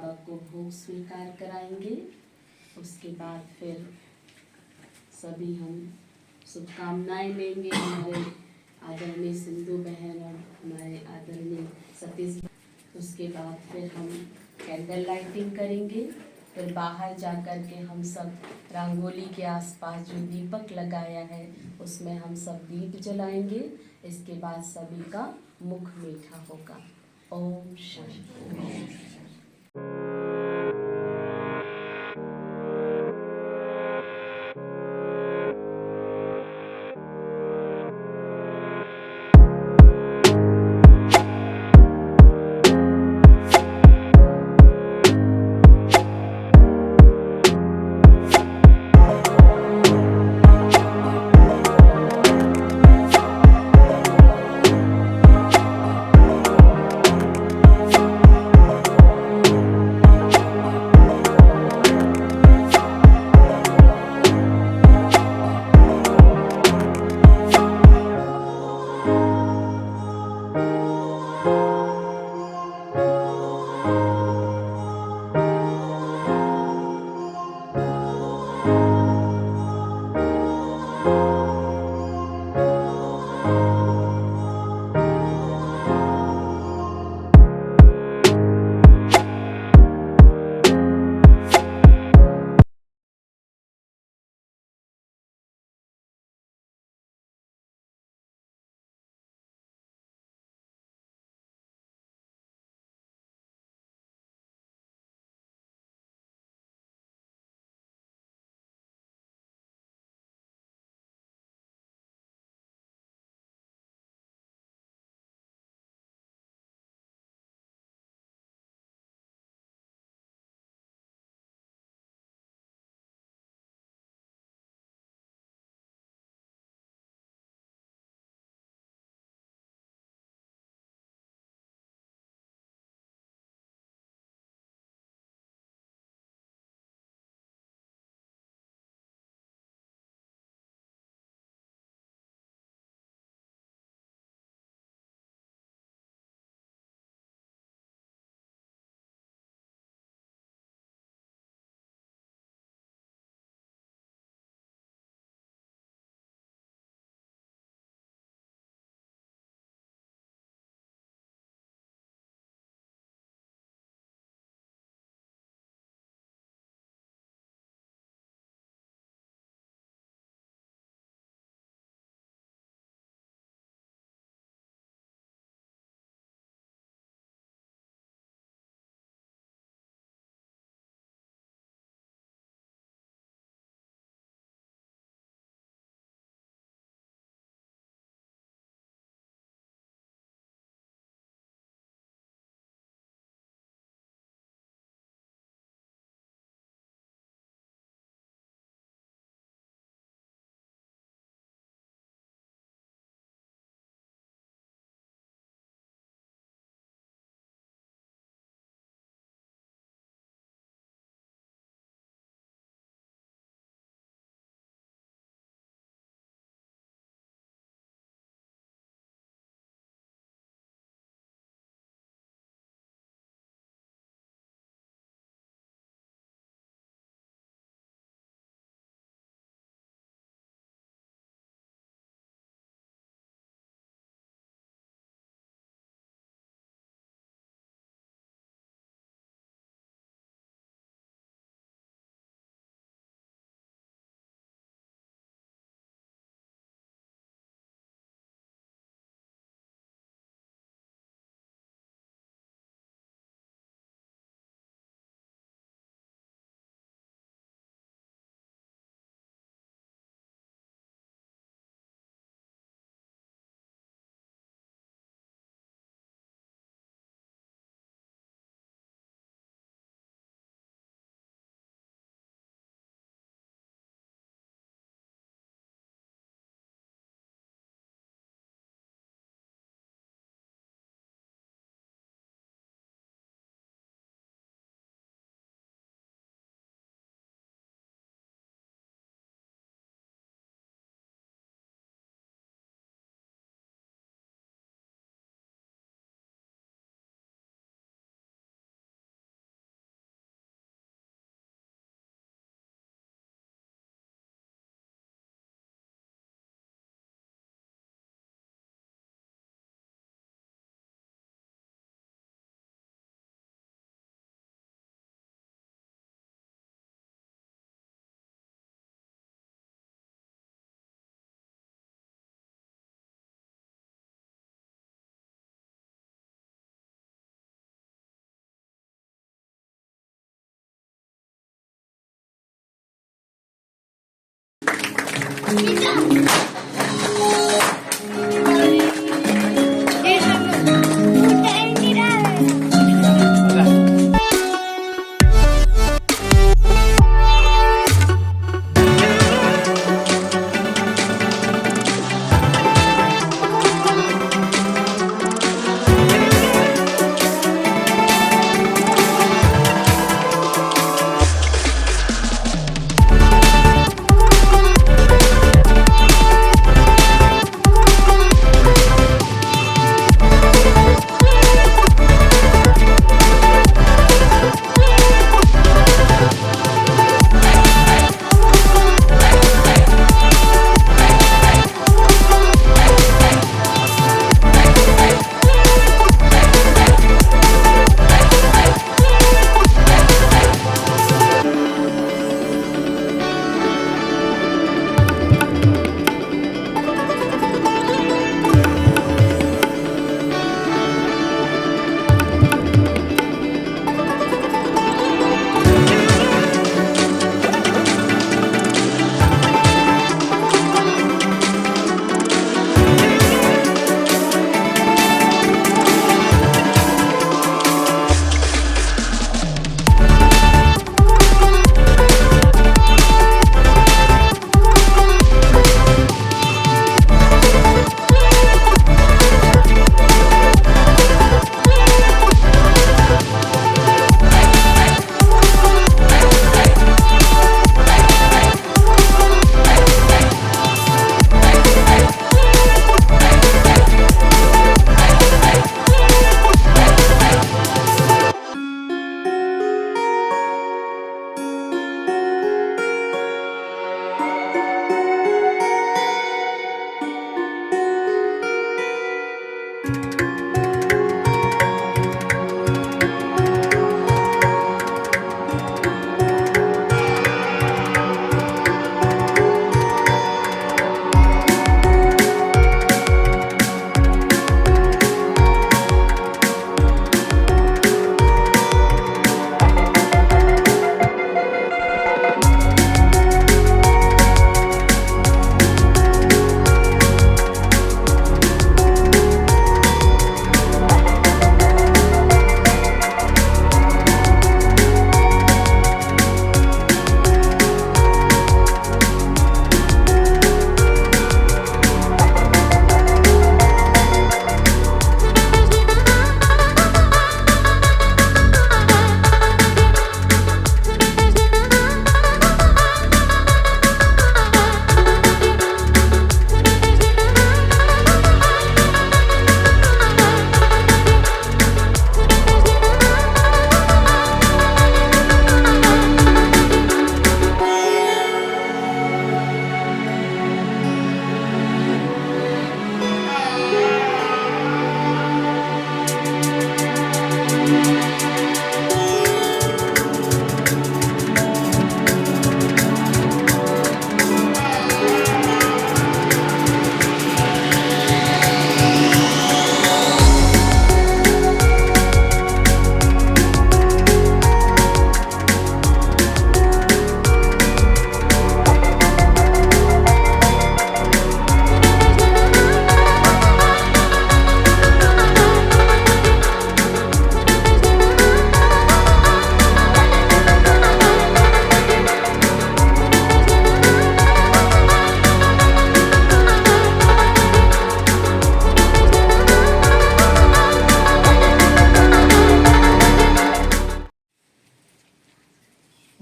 बाबा को भोग स्वीकार कराएंगे। उसके बाद फिर सभी हम शुभकामनाएं लेंगे हमारे आदरणीय सिंधु बहन और हमारे आदरणीय सतीश। उसके बाद फिर हम कैंडल लाइटिंग करेंगे। फिर बाहर जा कर के हम सब रंगोली के आसपास जो दीपक लगाया है उसमें हम सब दीप जलाएंगे। इसके बाद सभी का मुख मीठा होगा। ओम शांति।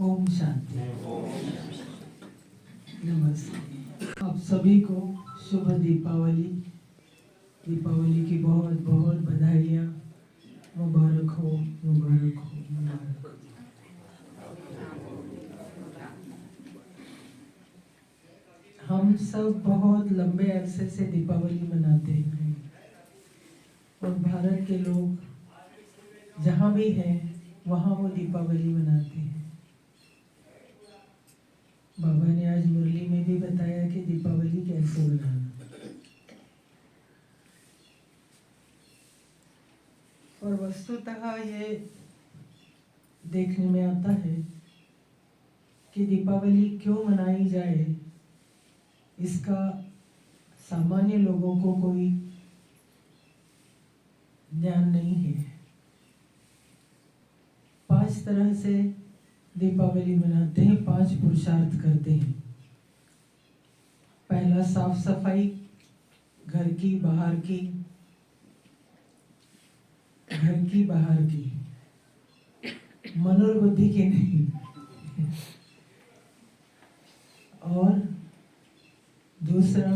ओम शांति। नमस्ते आप सभी को शुभ दीपावली। दीपावली की बहुत बहुत बधाइयाँ। मुबारक हो, मुबारक हो, मुबारक हो। हम सब बहुत लंबे अरसे से दीपावली मनाते हैं और भारत के लोग जहाँ भी हैं वहाँ वो दीपावली मनाते हैं। बाबा ने आज मुरली में भी बताया कि दीपावली कैसे मनाना। और वस्तुतः ये देखने में आता है कि दीपावली क्यों मनाई जाए, इसका सामान्य लोगों को कोई ज्ञान नहीं है। 5 तरह से दीपावली मनाते हैं, 5 पुरुषार्थ करते हैं। पहला साफ सफाई, घर की बाहर की, मनोबुद्धि के नहीं। और दूसरा,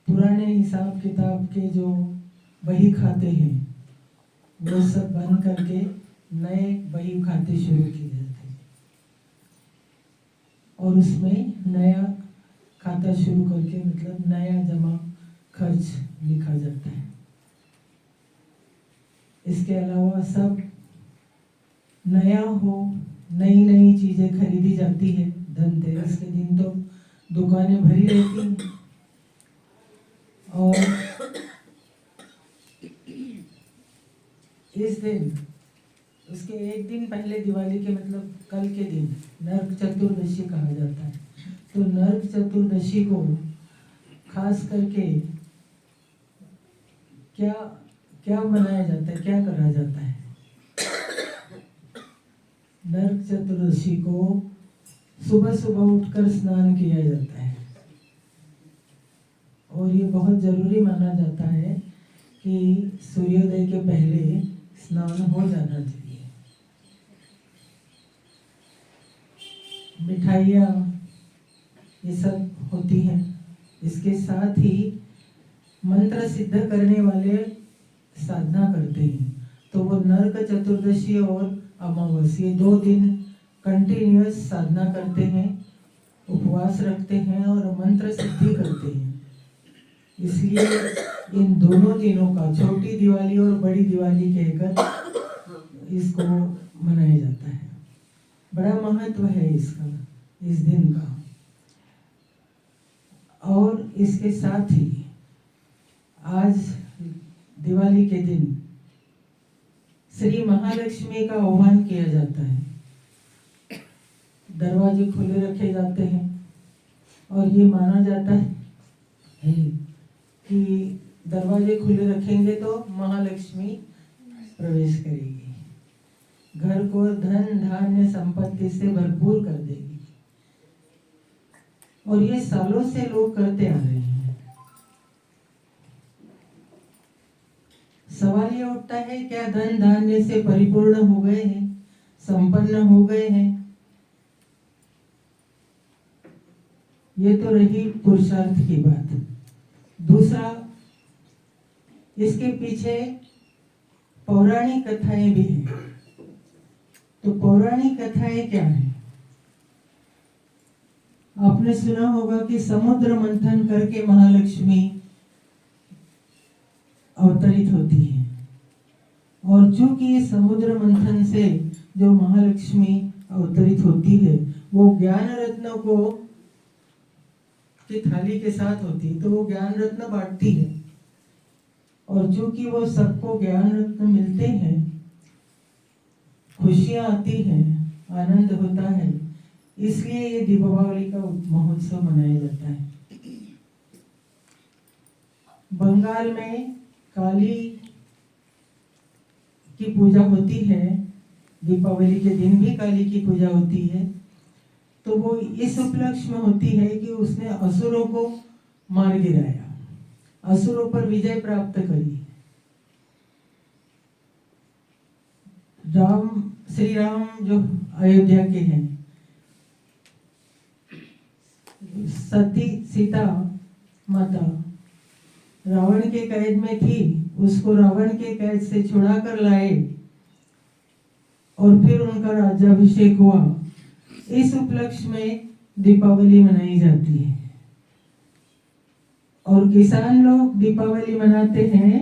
पुराने हिसाब किताब के जो बही खाते हैं वो सब बंद करके नए बही खाते शुरू किए जाते हैं और उसमें नया खाता शुरू करके मतलब नया जमा खर्च लिखा जाता है। इसके अलावा सब नया हो, नई नई चीजें खरीदी जाती है। धनतेरस के दिन तो दुकानें भरी रहती हैं। और इस दिन, उसके एक दिन पहले दिवाली के मतलब कल के दिन नरक चतुर्दशी कहा जाता है। तो नरक चतुर्दशी को खास करके क्या मनाया जाता है, क्या करा जाता है? नरक चतुर्दशी को सुबह सुबह उठकर स्नान किया जाता है और ये बहुत जरूरी माना जाता है कि सूर्योदय के पहले स्नान हो जाना चाहिए। मिठाइयाँ ये सब होती हैं। इसके साथ ही मंत्र सिद्ध करने वाले साधना करते हैं। तो वो नरक चतुर्दशी और अमावस्या 2 दिन कंटिन्यूअस साधना करते हैं, उपवास रखते हैं और मंत्र सिद्धि करते हैं। इसलिए इन दोनों दिनों का छोटी दिवाली और बड़ी दिवाली कहकर इसको मनाया जाता है। बड़ा महत्व है इसका, इस दिन का। और इसके साथ ही आज दिवाली के दिन श्री महालक्ष्मी का आह्वान किया जाता है। दरवाजे खुले रखे जाते हैं और ये माना जाता है कि दरवाजे खुले रखेंगे तो महालक्ष्मी प्रवेश करेगी, घर को धन धान्य संपत्ति से भरपूर कर देगी। और ये सालों से लोग करते आ रहे हैं। सवाल ये उठता है, क्या धन धान्य से परिपूर्ण हो गए हैं, संपन्न हो गए हैं? ये तो रही पुरुषार्थ की बात। दूसरा, इसके पीछे पौराणिक कथाएं भी हैं। तो पौराणिक कथाएं क्या है? आपने सुना होगा कि समुद्र मंथन करके महालक्ष्मी अवतरित होती है और चूंकि ये समुद्र मंथन से जो महालक्ष्मी अवतरित होती है वो ज्ञान रत्न को की थाली के साथ होती है, तो वो ज्ञान रत्न बांटती है और चूंकि वो सबको ज्ञान रत्न मिलते हैं, खुशियां आती हैं, आनंद होता है, इसलिए ये दीपावली का महोत्सव मनाया जाता है। बंगाल में काली की पूजा होती है, दीपावली के दिन भी काली की पूजा होती है। तो वो इस उपलक्ष्य में होती है कि उसने असुरों को मार गिराया, असुरों पर विजय प्राप्त करी। श्री राम जो अयोध्या के हैं, सती सीता माता रावण के कैद में थी, उसको रावण के कैद से छुड़ा कर लाए और फिर उनका राज्याभिषेक हुआ। इस उपलक्ष्य में दीपावली मनाई जाती है और किसान लोग दीपावली मनाते हैं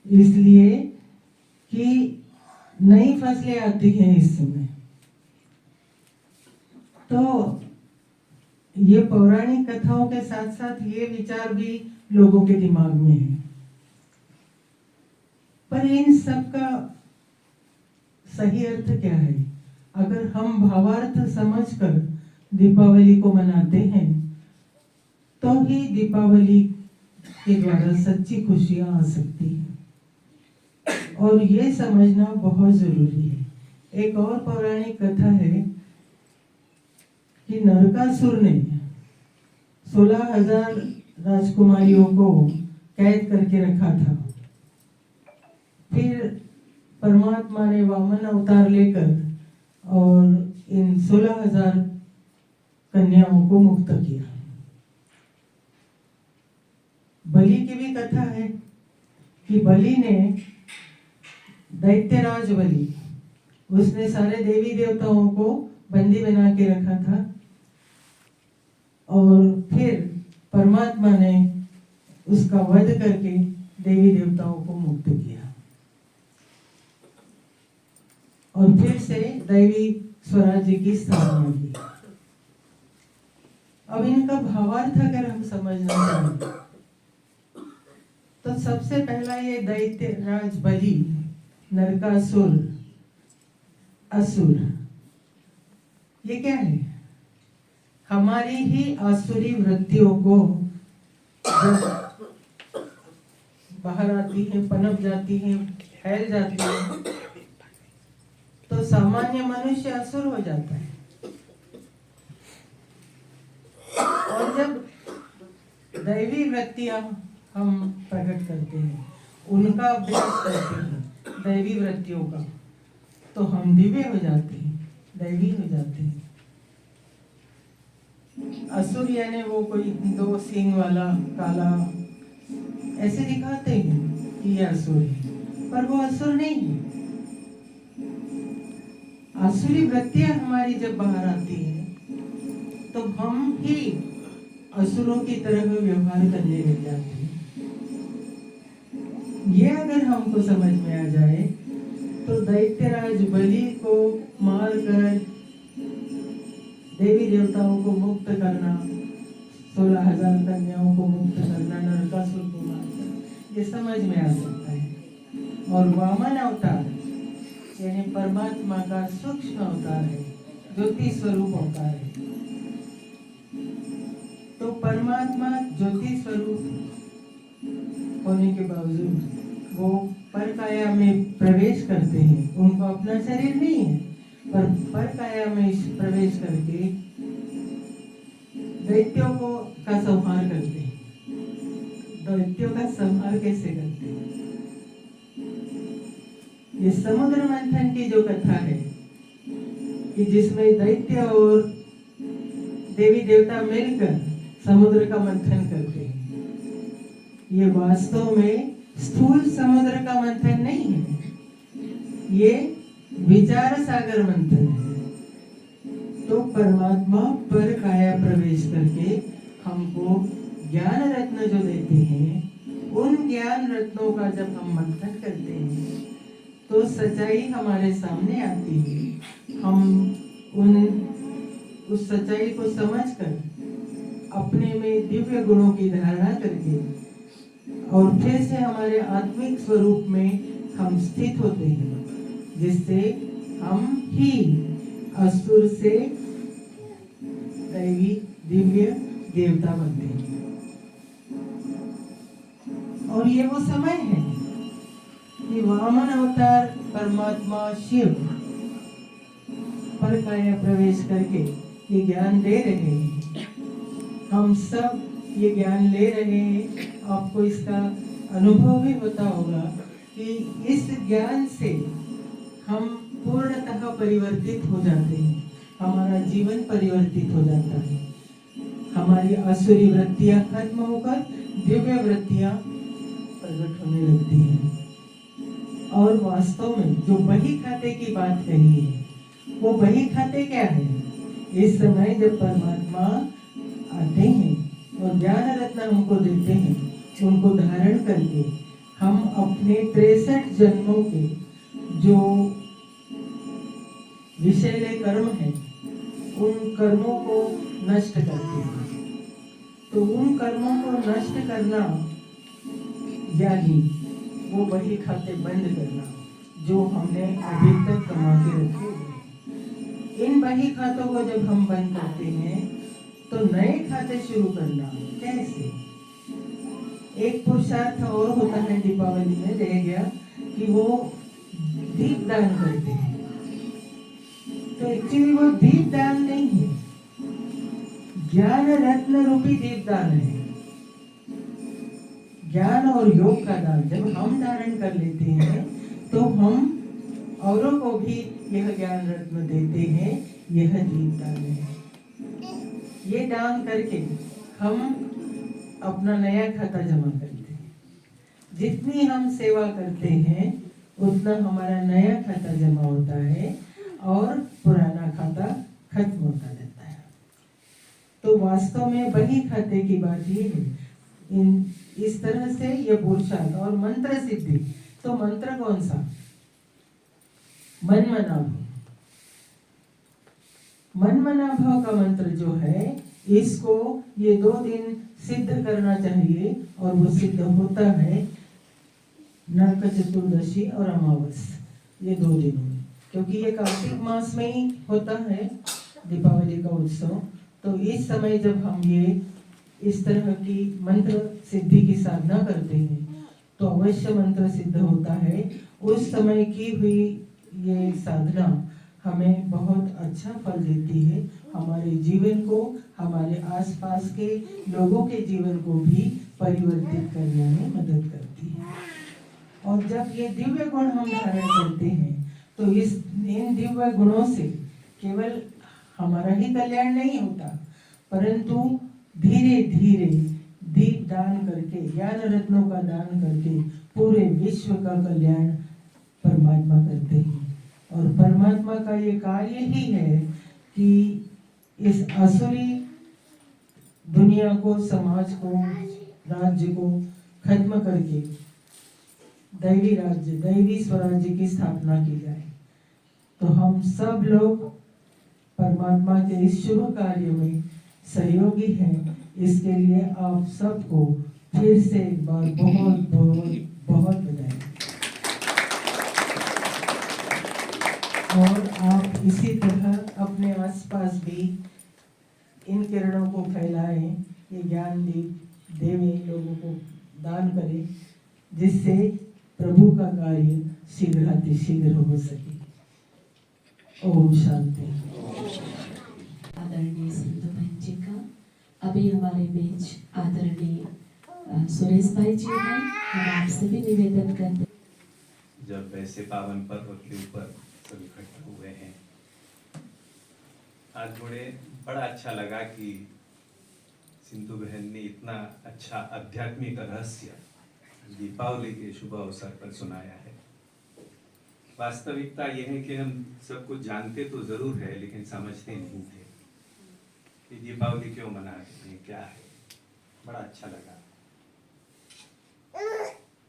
इसलिए कि नई फसलें आती हैं इस समय। तो ये पौराणिक कथाओं के साथ साथ ये विचार भी लोगों के दिमाग में है। पर इन सब का सही अर्थ क्या है? अगर हम भावार्थ समझकर दीपावली को मनाते हैं तो ही दीपावली के द्वारा सच्ची खुशियां आ सकती है। और ये समझना बहुत जरूरी है। एक और पौराणिक कथा है कि नरकासुर ने 16,000 राजकुमारियों को कैद करके रखा था। फिर परमात्मा ने वामन अवतार लेकर और इन 16,000 कन्याओं को मुक्त किया। बलि की भी कथा है कि बलि ने, दैत्यराज बलि, उसने सारे देवी देवताओं को बंदी बना के रखा था और फिर परमात्मा ने उसका वध करके देवी देवताओं को मुक्त किया और फिर से दैवी स्वराज्य की स्थापना की। अब इनका भावार्थ अगर हम समझना चाहें तो सबसे पहला ये दैत्य राज बलि, नरकासुर, असुर, ये क्या है? हमारी ही आसुरी वृत्तियों को जब बाहर आती है, पनप जाती है, फैल जाती है, तो सामान्य मनुष्य असुर हो जाता है। और जब दैवी वृत्तियां हम प्रकट करते हैं, उनका अभ्यास करते हैं दैवी वृत्तियों का, तो हम दिव्य हो जाते हैं, दैवी हो जाते हैं। असुर यानी वो कोई 2 सींग वाला काला ऐसे दिखाते हैं कि ये असुर है, पर वो असुर नहीं है। आसुरी वृत्तियां हमारी जब बाहर आती है तो हम ही असुरों की तरह व्यवहार करने लग जाते हैं। ये अगर हमको समझ में आ जाए तो दैत्यराज बलि को मारकर देवी देवताओं को मुक्त करना, 16,000 कन्याओं को मुक्त करना, नरकासुर को मारकर, ये समझ में आ सकता है। और वामन अवतार यानी परमात्मा का सूक्ष्म अवतार है, ज्योति स्वरूप अवतार है। तो परमात्मा ज्योति स्वरूप होने के बावजूद वो परकाया में प्रवेश करते हैं। उनको अपना शरीर नहीं है, पर परकाया में प्रवेश करके दैत्यों का संहार करते हैं। दैत्यों का संहार कैसे करते हैं? ये समुद्र मंथन की जो कथा है कि जिसमें दैत्य और देवी देवता मिलकर समुद्र का मंथन करते हैं, ये वास्तव में स्थूल समुद्र का मंथन नहीं है, ये विचार सागर मंथन है। तो परमात्मा पर काया प्रवेश करके हमको ज्ञान रत्न जो देते हैं, उन ज्ञान रत्नों का जब हम मंथन करते हैं तो सच्चाई हमारे सामने आती है। हम उस सच्चाई को समझकर अपने में दिव्य गुणों की धारणा करके और फिर से हमारे आत्मिक स्वरूप में हम स्थित होते हैं, जिससे हम ही असुर से दैवी दिव्य देवता बनते हैं। और ये वो समय है कि वामन अवतार परमात्मा शिव परकाया प्रवेश करके ये ज्ञान दे रहे हैं। हम सब ये ज्ञान ले रहे हैं। आपको इसका अनुभव भी होता होगा कि इस ज्ञान से हम पूर्णतः परिवर्तित हो जाते हैं, हमारा जीवन परिवर्तित हो जाता है। हमारी आसुरी वृत्तियां खत्म होकर दिव्य वृत्तियां प्रकट होने लगती हैं। और वास्तव में जो बही खाते की बात कही है, वो बही खाते क्या है? इस समय जब परमात्मा आते हैं और ज्ञान रत्न हमको देते हैं, उनको धारण करके हम अपने 63 जन्मों के जो विषैले कर्म हैं, उन कर्मों को नष्ट करते हैं। तो उन कर्मों को नष्ट करना यानी वो बही खाते बंद करना जो हमने अभी तक कमा के रखे हुए। इन बही खातों को जब हम बंद करते हैं तो नए खाते शुरू करना कैसे? एक पुरुषार्थ और होता है दीपावली में, रह गया कि वो दीप दान करते हैं। तो एक्चुअली वो दीप दान नहीं है, ज्ञान रत्न रूपी दीप दान है। ज्ञान और योग का दान जब हम धारण कर लेते हैं तो हम औरों को भी यह ज्ञान रत्न देते हैं, यह दीप दान है। ये दान करके हम अपना नया खाता जमा करते हैं। जितनी हम सेवा करते हैं उतना हमारा नया खाता जमा होता है और पुराना खाता खत्म होता रहता है। तो वास्तव में वही खाते की बात ये है। इस तरह से यह पुरुषार्थ और मंत्र सिद्धि। तो मंत्र कौन सा? मन मना भाव। मन मना भाव का मंत्र जो है, इसको ये 2 दिन सिद्ध करना चाहिए और वो सिद्ध होता है नरक चतुर्दशी और अमावस, ये 2 दिनों में, क्योंकि ये कार्तिक मास में ही होता है दीपावली का उत्सव। तो इस समय जब हम ये इस तरह की मंत्र सिद्धि की साधना करते हैं तो अवश्य मंत्र सिद्ध होता है। उस समय की हुई ये साधना हमें बहुत अच्छा फल देती है, हमारे जीवन को, हमारे आसपास के लोगों के जीवन को भी परिवर्तित करने में मदद करती है। और जब ये दिव्य गुण हम धारण करते हैं तो इन दिव्य गुणों से केवल हमारा ही कल्याण नहीं होता, परंतु धीरे धीरे दीप दान करके, ज्ञान रत्नों का दान करके पूरे विश्व का कल्याण परमात्मा करते हैं। और परमात्मा का ये कार्य ही है कि इस आसुरी दुनिया को, समाज को, राज्य को खत्म करके दैवी राज्य, दैवी स्वराज्य की स्थापना की जाए। तो हम सब लोग परमात्मा के इस शुभ कार्य में सहयोगी हैं। इसके लिए आप सबको फिर से एक बार बहुत बहुत बहुत बधाई। और आप इसी तरह अपने आसपास भी इन किरणों को फैलाएं, ये ज्ञान दीप देवें, लोगों को दान करें, जिससे प्रभु का कार्य शीघ्रातिशीघ्र हो सके। ओम शांति। आदरणीय सिंधु बहन जी का अभी हमारे बीच आदरणीय सुरेश भाई जी हैं, और आपसे भी निवेदन करते। जब ऐसे पावन पर्व के ऊपर सब इकट्ठा हुए हैं, आज बड़ा अच्छा लगा कि सिंधु बहन ने इतना अच्छा आध्यात्मिक रहस्य दीपावली के शुभ अवसर पर सुनाया है। वास्तविकता यह है कि हम सब कुछ जानते तो जरूर है, लेकिन समझते नहीं थे कि दीपावली क्यों मनाते हैं, क्या है। बड़ा अच्छा लगा।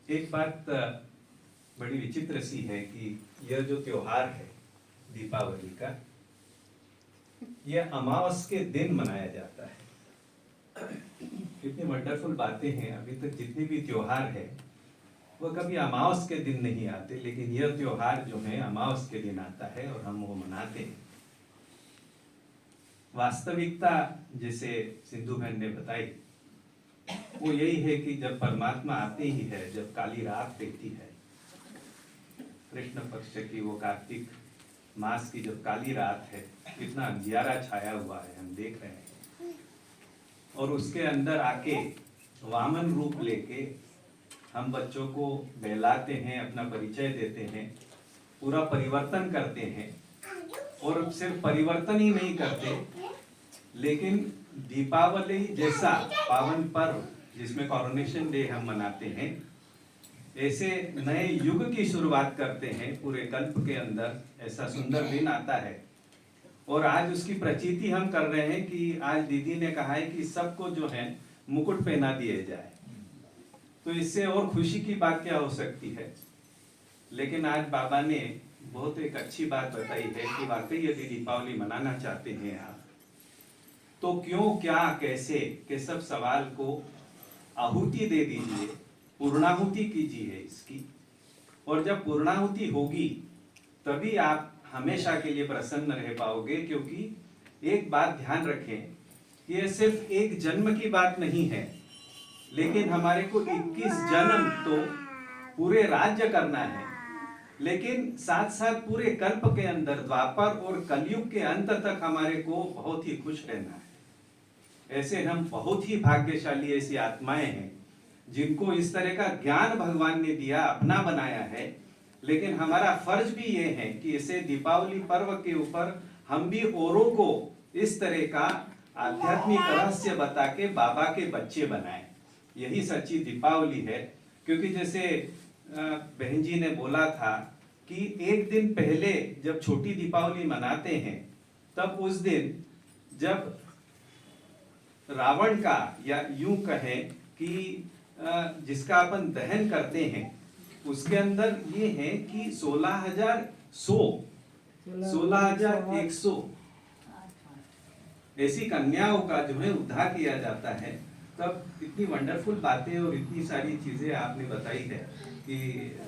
एक बात बड़ी विचित्र सी है कि यह जो त्योहार है दीपावली का, यह अमावस के दिन मनाया जाता है। कितनी वंडरफुल बातें हैं। अभी तक जितने भी त्योहार है वो कभी अमावस के दिन नहीं आते, लेकिन यह त्योहार जो है अमावस के दिन आता है और हम वो मनाते हैं। वास्तविकता जैसे सिंधु बहन ने बताई वो यही है कि जब परमात्मा आते ही है, जब काली रात रहती है, कृष्ण पक्ष की वो कार्तिक मास की जब काली रात है, कितना अंधियारा छाया हुआ है, हम देख रहे हैं। और उसके अंदर आके वामन रूप लेके हम बच्चों को बहलाते हैं, अपना परिचय देते हैं, पूरा परिवर्तन करते हैं। और सिर्फ परिवर्तन ही नहीं करते, लेकिन दीपावली जैसा पावन पर्व जिसमें कॉरोनेशन डे हम मनाते हैं, ऐसे नए युग की शुरुआत करते हैं। पूरे कल्प के अंदर ऐसा सुंदर दिन आता है और आज उसकी प्रतीति हम कर रहे हैं कि आज दीदी ने कहा है कि सबको जो है मुकुट पहना दिए जाए। तो इससे और खुशी की बात क्या हो सकती है। लेकिन आज बाबा ने बहुत एक अच्छी बात बताई है कि वाकई यदि दीपावली मनाना चाहते हैं आप, तो क्यों, क्या, कैसे के सब सवाल को आहुति दे दीजिए, पूर्णाहुति कीजिए इसकी। और जब पूर्णाहुति होगी तभी आप हमेशा के लिए प्रसन्न रह पाओगे। क्योंकि एक बात ध्यान रखें कि ये सिर्फ एक जन्म की बात नहीं है, लेकिन हमारे को 21 जन्म तो पूरे राज्य करना है, लेकिन साथ साथ पूरे कल्प के अंदर द्वापर और कलयुग के अंत तक हमारे को बहुत ही खुश रहना है। ऐसे हम बहुत ही भाग्यशाली ऐसी आत्माएं हैं जिनको इस तरह का ज्ञान भगवान ने दिया, अपना बनाया है। लेकिन हमारा फर्ज भी ये है कि इसे दीपावली पर्व के ऊपर हम भी औरों को इस तरह का आध्यात्मिक रहस्य बता के बाबा के बच्चे बनाएं। यही सच्ची दीपावली है। क्योंकि जैसे बहन जी ने बोला था कि एक दिन पहले जब छोटी दीपावली मनाते हैं, तब उस दिन जब रावण का, या यूं कहें कि जिसका अपन दहन करते हैं, उसके अंदर ये है कि 16,100 ऐसी कन्याओं का जो है उद्धार किया जाता है। तब इतनी वंडरफुल बातें और इतनी सारी चीजें आपने बताई है कि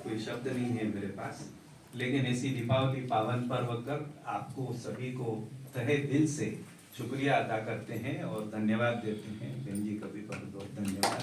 कोई शब्द नहीं है मेरे पास। लेकिन ऐसी दीपावली पावन पर्व कर आपको सभी को तहे दिल से शुक्रिया अदा करते हैं और धन्यवाद देते हैं। बहन जी का भी बहुत बहुत धन्यवाद।